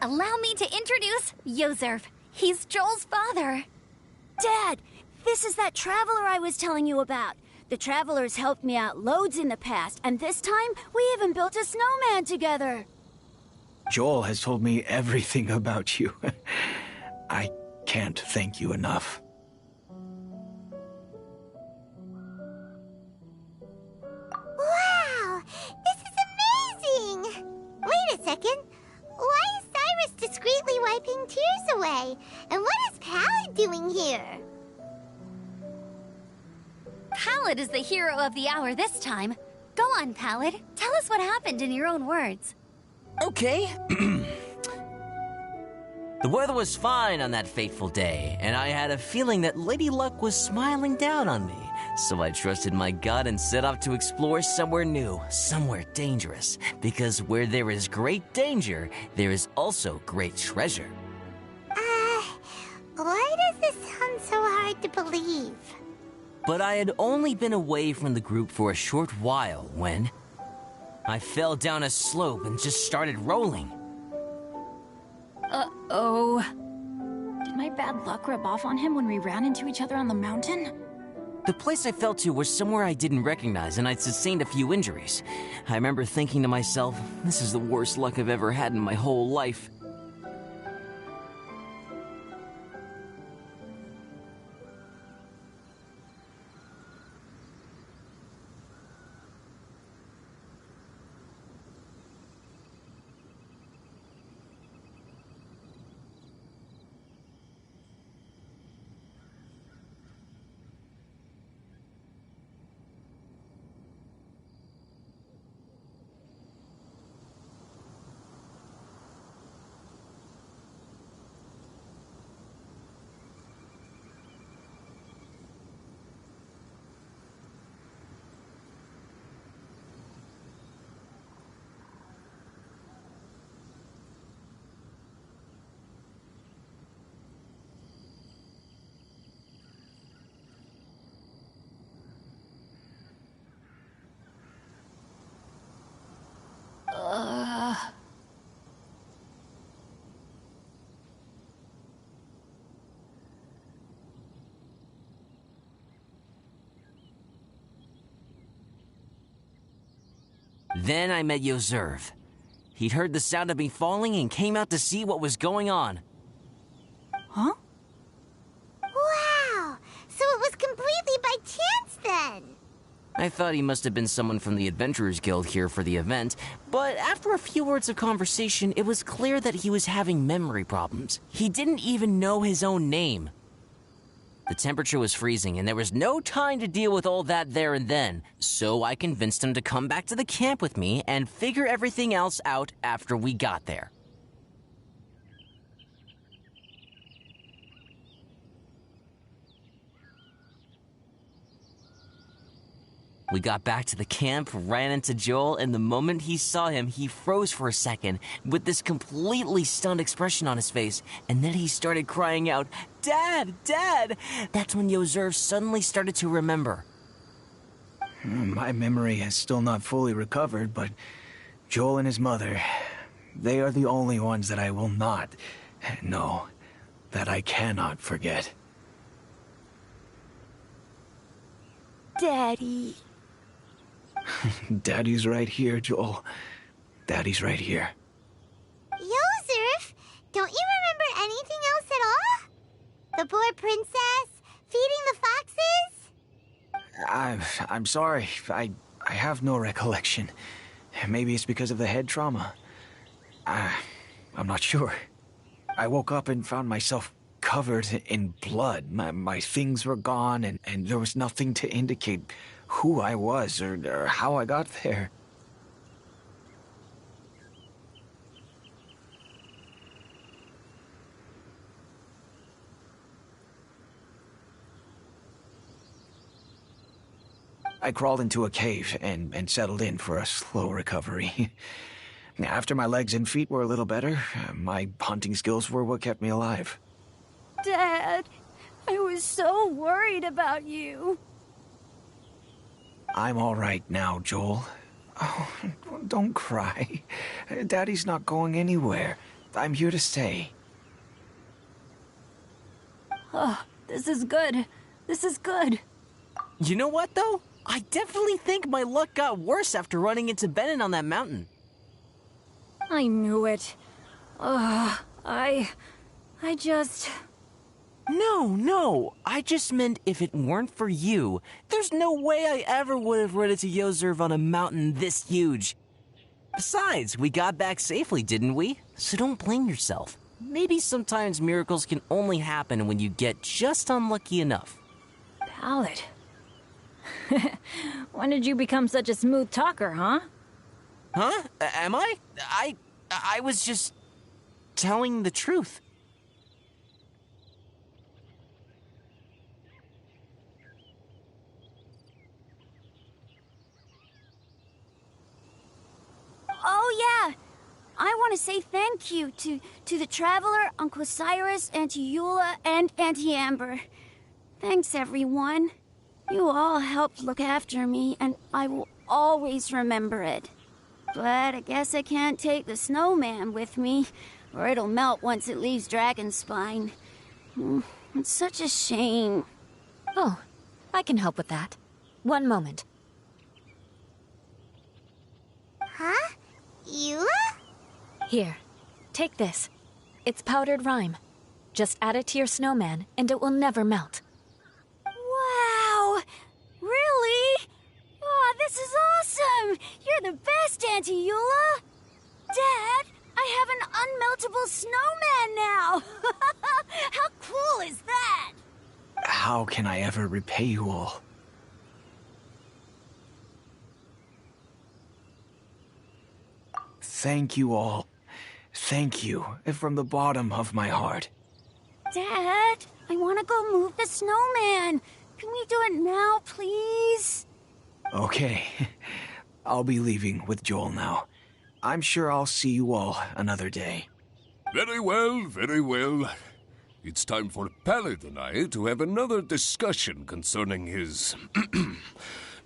Allow me to introduce Yozerf. He's Joel's father. Dad, this is that traveler I was telling you about. The traveler's helped me out loads in the past, and this time we even built a snowman together. Joel has told me everything about you. I can't thank you enough. Wow! This is amazing! Wait a second. Why is Cyrus discreetly wiping tears away? And what is Pallid doing here? Pallid is the hero of the hour this time. Go on, Pallid. Tell us what happened in your own words. Okay. The weather was fine on that fateful day, and I had a feeling that Lady Luck was smiling down on me. So I trusted my gut and set off to explore somewhere new, somewhere dangerous. Because where there is great danger, there is also great treasure. Why does this sound so hard to believe? But I had only been away from the group for a short while when I fell down a slope and just started rolling. Uh-oh. Did my bad luck rub off on him when we ran into each other on the mountain? The place I fell to was somewhere I didn't recognize, and I'd sustained a few injuries. I remember thinking to myself, this is the worst luck I've ever had in my whole life. Then I met Yozerf. He'd heard the sound of me falling and came out to see what was going on. Huh? Wow! So it was completely by chance then! I thought he must have been someone from the Adventurers Guild here for the event, but after a few words of conversation, it was clear that he was having memory problems. He didn't even know his own name. The temperature was freezing, and there was no time to deal with all that there and then, so I convinced him to come back to the camp with me and figure everything else out after we got there. We got back to the camp, ran into Joel, and the moment he saw him, he froze for a second with this completely stunned expression on his face, and then he started crying out, "Dad! Dad!" That's when Yozerf suddenly started to remember. My memory has still not fully recovered, but Joel and his mother, they are the only ones that I will not, no, that I cannot forget. Daddy. Daddy's right here, Joel. Daddy's right here. Yozerf, don't you remember anything else at all? The poor princess? Feeding the foxes? I'm sorry. I have no recollection. Maybe it's because of the head trauma. I'm not sure. I woke up and found myself covered in blood. My things were gone, and there was nothing to indicate who I was or how I got there. I crawled into a cave and settled in for a slow recovery. After my legs and feet were a little better, my hunting skills were what kept me alive. Dad, I was so worried about you. I'm all right now, Joel. Oh, don't cry. Daddy's not going anywhere. I'm here to stay. Oh, this is good. This is good. You know what, though? I definitely think my luck got worse after running into Benin on that mountain. I knew it. Ugh, I just... No. I just meant if it weren't for you, there's no way I ever would have run into Yozerv on a mountain this huge. Besides, we got back safely, didn't we? So don't blame yourself. Maybe sometimes miracles can only happen when you get just unlucky enough. Pallid. When did you become such a smooth talker, huh? Huh? Am I? I was just telling the truth. Oh, yeah. I want to say thank you to the Traveler, Uncle Cyrus, Auntie Eula, and Auntie Amber. Thanks, everyone. You all helped look after me, and I will always remember it. But I guess I can't take the snowman with me, or it'll melt once it leaves Dragonspine. It's such a shame. Oh, I can help with that. One moment. Huh? Eula? Here, take this. It's powdered rime. Just add it to your snowman, and it will never melt. Wow! Really? Oh, this is awesome! You're the best, Auntie Eula! Dad, I have an unmeltable snowman now! How cool is that? How can I ever repay you all? Thank you all. Thank you from the bottom of my heart. Dad, I want to go move the snowman. Can we do it now, please? Okay. I'll be leaving with Joel now. I'm sure I'll see you all another day. Very well, very well. It's time for Pallid and I to have another discussion concerning his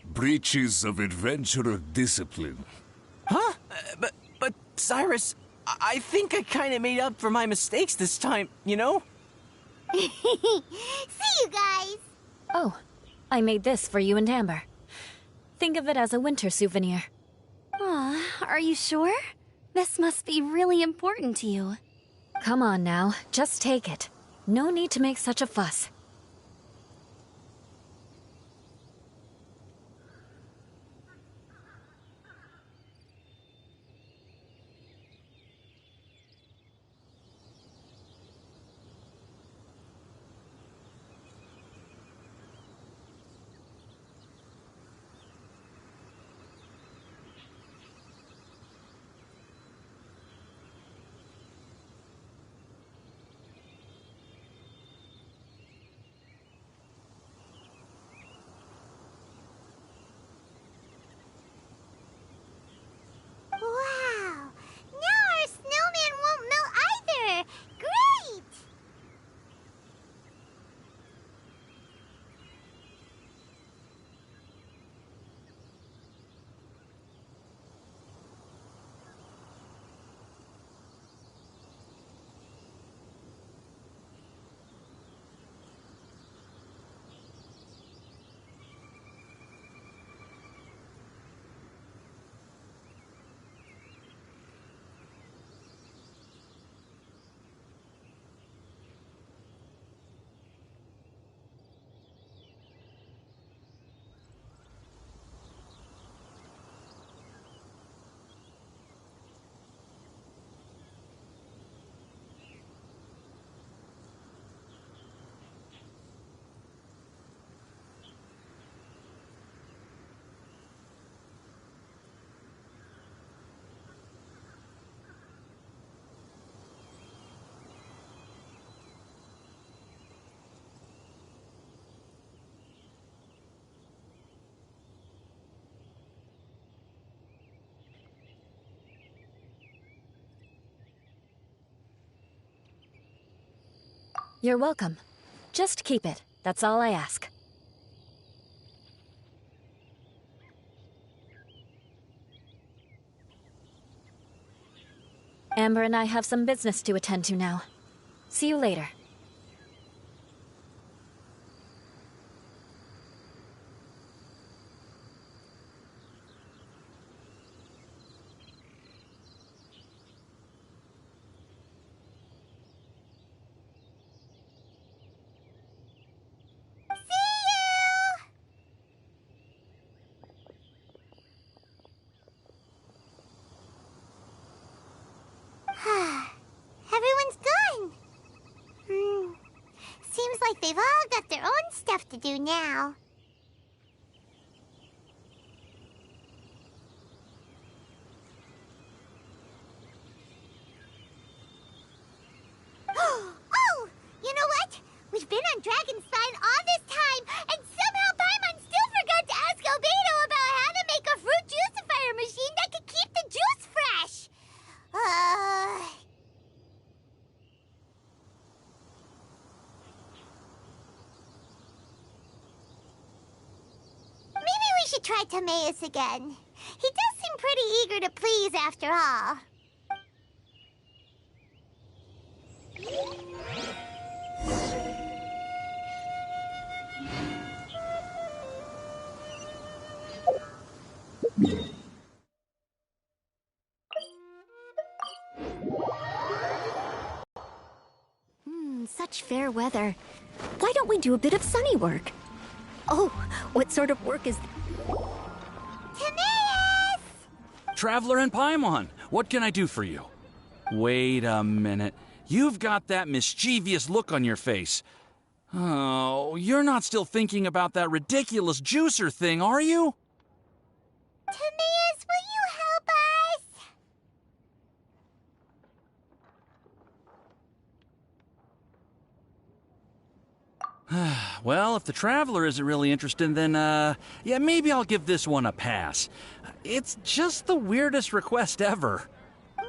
breaches of adventurer discipline. Huh? But Cyrus, I think I kind of made up for my mistakes this time, you know? See you guys! Oh, I made this for you and Amber. Think of it as a winter souvenir. Aw, are you sure? This must be really important to you. Come on now, just take it. No need to make such a fuss. Wow! Now our snowman won't melt either! Great! You're welcome. Just keep it. That's all I ask. Amber and I have some business to attend to now. See you later. Everyone's gone. Seems like they've all got their own stuff to do now. Oh! You know what? We've been on Dragonspine all this time, and somehow Paimon still forgot to ask Albedo about how to make a fruit juicifier machine that could keep the juice fresh. Maybe we should try Timaeus again. He does seem pretty eager to please after all. Such fair weather. Why don't we do a bit of sunny work? Oh, what sort of work is... Timaeus! Traveler and Paimon, what can I do for you? Wait a minute. You've got that mischievous look on your face. Oh, you're not still thinking about that ridiculous juicer thing, are you? Timaeus, will you help us? Well, if the Traveler isn't really interested, then, yeah, maybe I'll give this one a pass. It's just the weirdest request ever. No,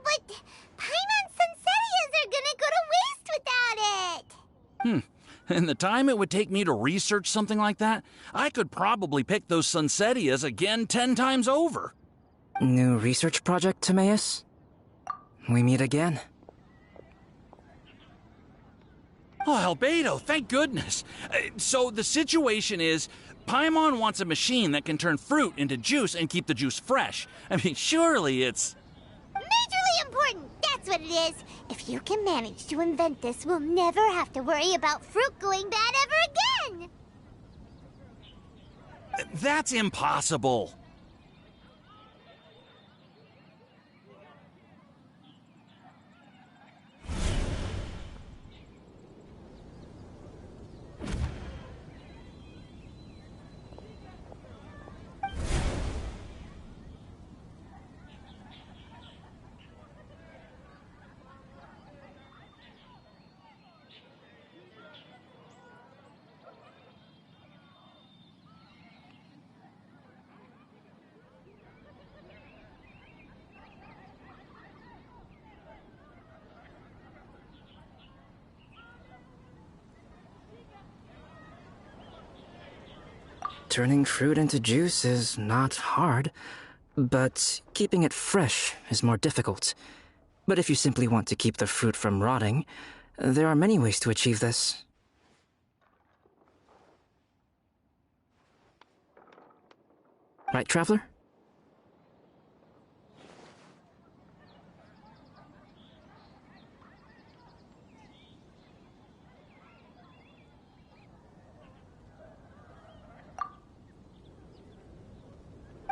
but Paimon's Sunsettias are gonna go to waste without it. And the time it would take me to research something like that, I could probably pick those Sunsettias again 10 times over. New research project, Timaeus? We meet again. Oh, Albedo, thank goodness. So the situation is, Paimon wants a machine that can turn fruit into juice and keep the juice fresh. I mean, surely it's... Majorly important, that's what it is. If you can manage to invent this, we'll never have to worry about fruit going bad ever again. That's impossible. Turning fruit into juice is not hard, but keeping it fresh is more difficult. But if you simply want to keep the fruit from rotting, there are many ways to achieve this. Right, Traveler?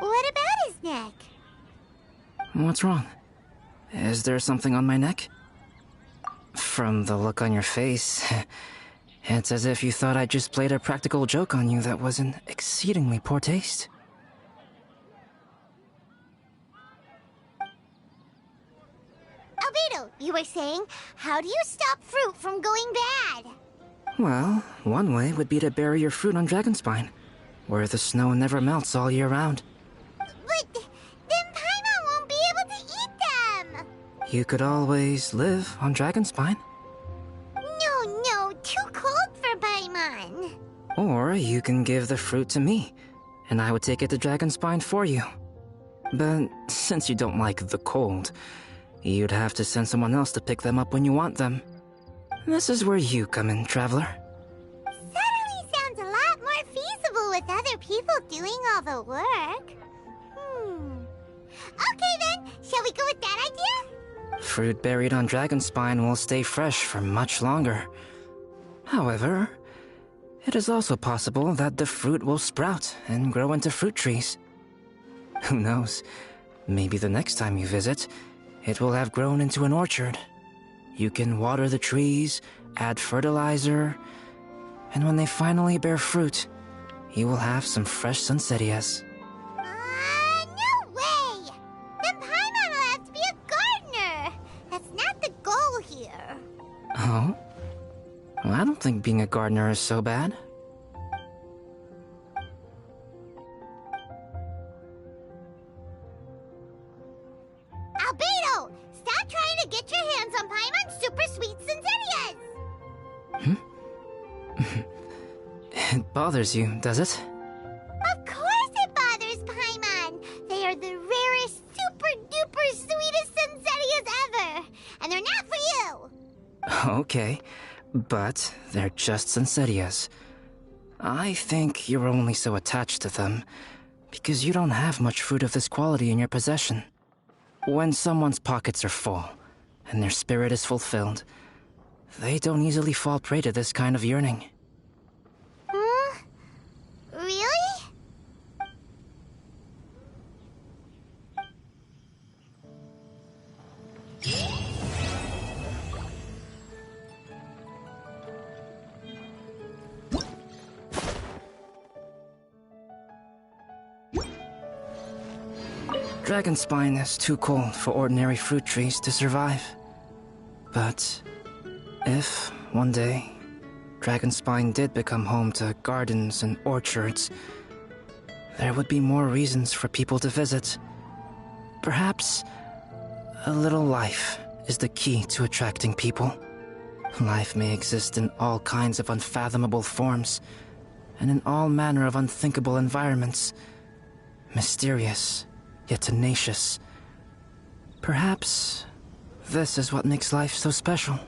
What about his neck? What's wrong? Is there something on my neck? From the look on your face, it's as if you thought I just played a practical joke on you that was in exceedingly poor taste. Albedo, you were saying, how do you stop fruit from going bad? Well, one way would be to bury your fruit on Dragonspine, where the snow never melts all year round. But then Paimon won't be able to eat them! You could always live on Dragonspine. No, too cold for Paimon. Or you can give the fruit to me, and I would take it to Dragonspine for you. But since you don't like the cold, You'd have to send someone else to pick them up when you want them. This is where you come in, Traveler. Suddenly sounds a lot more feasible with other people doing all the work. Okay then, shall we go with that idea? Fruit buried on Dragonspine will stay fresh for much longer. However, it is also possible that the fruit will sprout and grow into fruit trees. Who knows? Maybe the next time you visit, it will have grown into an orchard. You can water the trees, add fertilizer, and when they finally bear fruit, you will have some fresh sunsettias. No way! Then Paimon will have to be a gardener! That's not the goal here. Oh? Well, I don't think being a gardener is so bad. Albedo! Stop trying to get your hands on Paimon's super sweet Sunsettias! It bothers you, does it? Of course it bothers Paimon! They are the rarest, super-duper sweetest Sunsettias ever! And they're not for you! Okay, but they're just Sunsettias. I think you're only so attached to them because you don't have much fruit of this quality in your possession. When someone's pockets are full and their spirit is fulfilled, they don't easily fall prey to this kind of yearning. Really? Dragonspine is too cold for ordinary fruit trees to survive. But if, one day, Dragonspine did become home to gardens and orchards, there would be more reasons for people to visit. Perhaps a little life is the key to attracting people. Life may exist in all kinds of unfathomable forms, and in all manner of unthinkable environments. Mysterious, yet tenacious. Perhaps this is what makes life so special.